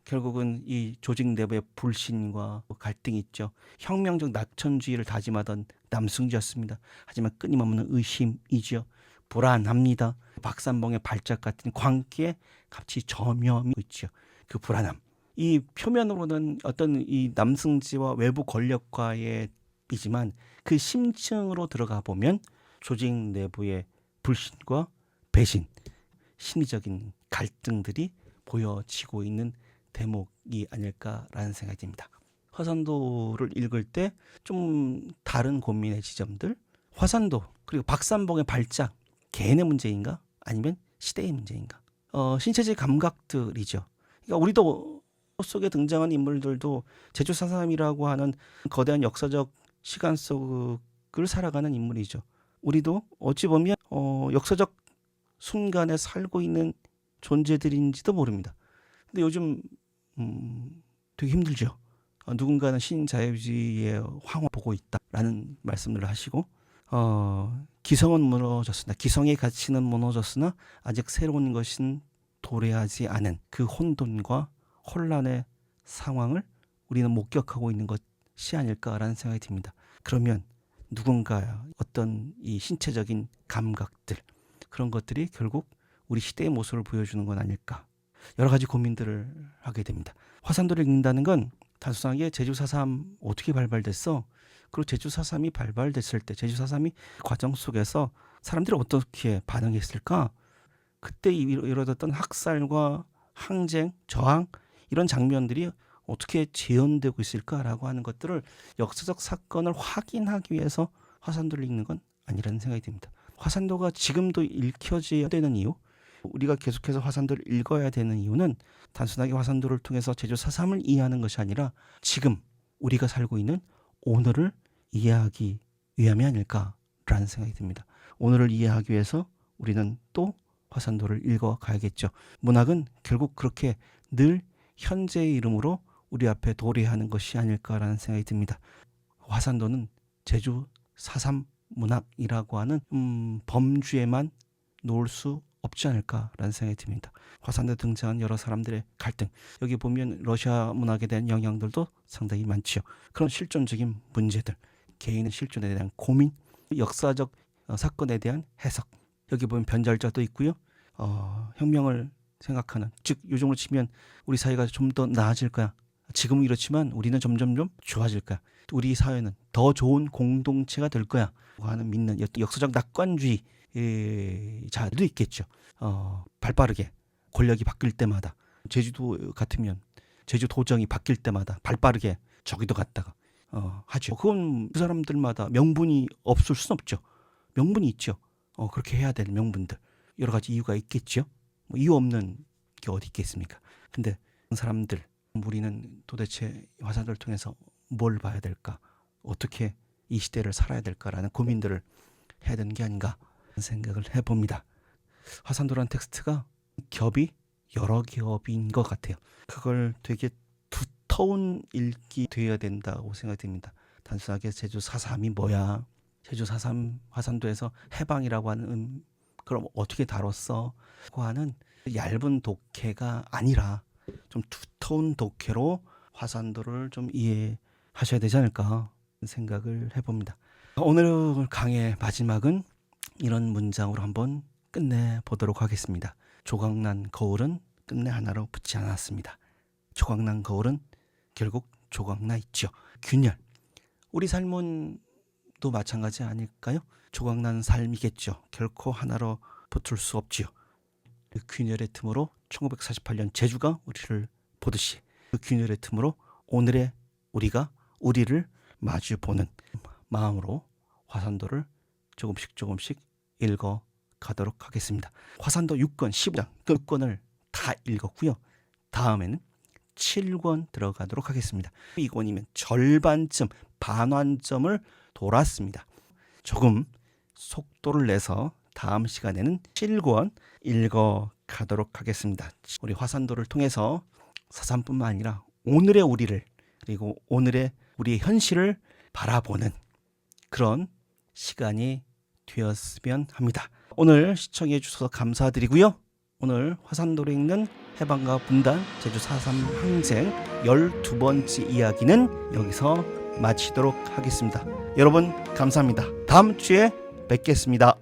결국은 이 조직 내부의 불신과 갈등이 있죠. 혁명적 낙천주의를 다짐하던 남승지였습니다. 하지만 끊임없는 의심이죠. 불안합니다. 박산봉의 발작 같은 광기에 같이 저명이 있죠. 그 불안함. 이 표면으로는 어떤 이 남승지와 외부 권력과의 이지만 그 심층으로 들어가 보면 조직 내부의 불신과 배신, 심리적인 갈등들이 보여지고 있는 대목이 아닐까라는 생각이 듭니다. 화산도를 읽을 때 좀 다른 고민의 지점들, 화산도 그리고 박산봉의 발작, 개인의 문제인가 아니면 시대의 문제인가? 신체적 감각들이죠. 그러니까 우리도 속에 등장한 인물들도 제주 4.3이라고 하는 거대한 역사적 시간 속을 살아가는 인물이죠. 우리도 어찌 보면 역사적 순간에 살고 있는 존재들인지도 모릅니다. 근데 요즘 되게 힘들죠. 누군가는 신자유주의의 황후 보고 있다라는 말씀을 하시고 기성은 무너졌으나 기성의 가치는 무너졌으나 아직 새로운 것은 도래하지 않은 그 혼돈과 혼란의 상황을 우리는 목격하고 있는 것이 아닐까라는 생각이 듭니다. 그러면 누군가 어떤 이 신체적인 감각들 그런 것들이 결국 우리 시대의 모습을 보여주는 건 아닐까 여러 가지 고민들을 하게 됩니다. 화산도를 읽는다는 건 단순하게 제주 4.3 어떻게 발발됐어? 그리고 제주 4.3이 발발됐을 때 제주 4.3이 과정 속에서 사람들이 어떻게 반응했을까? 그때 이루어졌던 학살과 항쟁, 저항 이런 장면들이 어떻게 재현되고 있을까라고 하는 것들을 역사적 사건을 확인하기 위해서 화산도를 읽는 건 아니라는 생각이 듭니다. 화산도가 지금도 읽혀져야 되는 이유, 우리가 계속해서 화산도를 읽어야 되는 이유는 단순하게 화산도를 통해서 제주 4.3을 이해하는 것이 아니라 지금 우리가 살고 있는 오늘을 이해하기 위함이 아닐까라는 생각이 듭니다. 오늘을 이해하기 위해서 우리는 또 화산도를 읽어가야겠죠. 문학은 결국 그렇게 늘 현재의 이름으로 우리 앞에 도래하는 것이 아닐까라는 생각이 듭니다. 화산도는 제주 4.3 문학이라고 하는 범주에만 놓을 수 없지 않을까라는 생각이 듭니다. 화산도에 등장한 여러 사람들의 갈등, 여기 보면 러시아 문학에 대한 영향들도 상당히 많지요. 그런 실존적인 문제들, 개인의 실존에 대한 고민, 역사적 사건에 대한 해석, 여기 보면 변절자도 있고요. 혁명을 생각하는, 즉 요즘으로 치면 우리 사회가 좀 더 나아질 거야. 지금은 이렇지만 우리는 점점 좋아질 거야. 우리 사회는 더 좋은 공동체가 될 거야 하는 믿는 역사적 낙관주의 자도 있겠죠. 발빠르게 권력이 바뀔 때마다 제주도 같으면 제주도정이 바뀔 때마다 발빠르게 저기도 갔다가 하죠. 그건 그 사람들마다 명분이 없을 수는 없죠. 명분이 있죠. 그렇게 해야 될 명분들 여러 가지 이유가 있겠죠. 뭐 이유 없는 게 어디 있겠습니까? 근데 사람들 우리는 도대체 화산도를 통해서 뭘 봐야 될까? 어떻게 이 시대를 살아야 될까라는 고민들을 해야 되는 게 아닌가 생각을 해봅니다. 화산도라는 텍스트가 겹이 여러 겹인 것 같아요. 그걸 되게 두터운 읽기 되어야 된다고 생각됩니다. 단순하게 제주 4.3이 뭐야? 제주 4.3 화산도에서 해방이라고 하는 그럼 어떻게 다뤘어? 고 하는 얇은 독해가 아니라 좀 두터운 독해로 화산도를 좀 이해하셔야 되지 않을까 생각을 해봅니다. 오늘 강의 마지막은 이런 문장으로 한번 끝내보도록 하겠습니다. 조각난 거울은 끝내 하나로 붙지 않았습니다. 조각난 거울은 결국 조각나 있죠. 균열. 우리 삶은 또 마찬가지 아닐까요? 조각난 삶이겠죠. 결코 하나로 붙을 수 없지요. 그 균열의 틈으로 1948년 제주가 우리를 보듯이 그 균열의 틈으로 오늘의 우리가 우리를 마주 보는 마음으로 화산도를 조금씩 읽어 가도록 하겠습니다. 화산도 6권 15장 그 6권을 다 읽었고요. 다음에는 7권 들어가도록 하겠습니다. 이 권이면 절반쯤 반환점을 돌았습니다. 조금 속도를 내서 다음 시간에는 7권 읽어가도록 하겠습니다. 우리 화산도를 통해서 사산뿐만 아니라 오늘의 우리를 그리고 오늘의 우리의 현실을 바라보는 그런 시간이 되었으면 합니다. 오늘 시청해 주셔서 감사드리고요. 오늘 화산도를 읽는 해방과 분단 제주 4.3 항쟁 12번째 이야기는 여기서 마치도록 하겠습니다. 여러분 감사합니다. 다음 주에 뵙겠습니다.